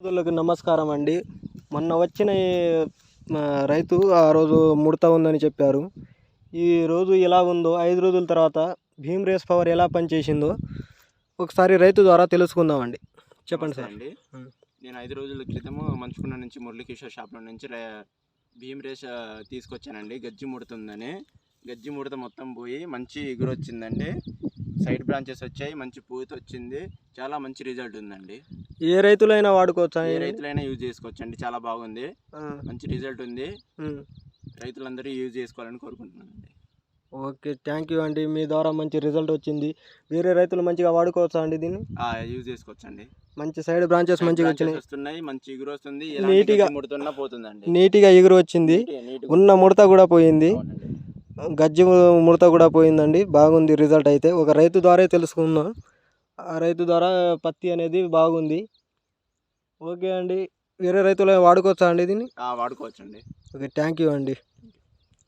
రైతులకు నమస్కారం అండి. మొన్న వచ్చిన రైతు ఆ రోజు ముడత ఉందని చెప్పారు. ఈ రోజు ఎలా ఉందో 5 రోజుల తర్వాత భీమ్ రేస్ పవర్ ఎలా పనిచేసిందో ఒకసారి రైతు ద్వారా తెలుసుకుందామండి. చెప్పండి సార్. అండి, నేను 5 రోజుల క్రితము మంచుకొండ నుంచి మురళీకిషోర్ షాప్లో నుంచి భీమ్ రేస్ తీసుకొచ్చానండి. గజ్జి ముడుతుందని గజ్జి ముడత మొత్తం పోయి మంచి ఎగురు వచ్చిందండి. సైడ్ బ్రాంచెస్ వచ్చాయి, మంచి పూత వచ్చింది, చాలా మంచి రిజల్ట్ ఉందండి. ఏ రైతులైనా వాడుకోవచ్చా? ఏ రైతులైనా యూజ్ చేసుకోవచ్చు అండి. చాలా బాగుంది, మంచి రిజల్ట్ ఉంది. రైతులందరూ యూజ్ చేసుకోవాలని కోరుకుంటున్నానండి. ఓకే, థ్యాంక్ యూ అండి. మీ ద్వారా మంచి రిజల్ట్ వచ్చింది. వేరే రైతులు మంచిగా వాడుకోవచ్చా అండి దీన్ని? యూజ్ చేసుకోవచ్చు అండి. మంచి సైడ్ బ్రాంచెస్ మంచిగా వస్తున్నాయి, మంచి ఎగురు వస్తుంది, నీట్గా ముడుతున్నా పోతుందండి. నీట్గా ఎగురు వచ్చింది, ఉన్న ముడత కూడా పోయింది, గజ్జి ముడత కూడా పోయిందండి. బాగుంది రిజల్ట్. అయితే ఒక రైతు ద్వారా తెలుసుకున్నాం. ఆ రైతు ద్వారా పత్తి అనేది బాగుంది. ఓకే అండి, వేరే రైతులు వాడుకోవచ్చా అండి దీన్ని? వాడుకోవచ్చు అండి. ఓకే, థ్యాంక్ యూ అండి.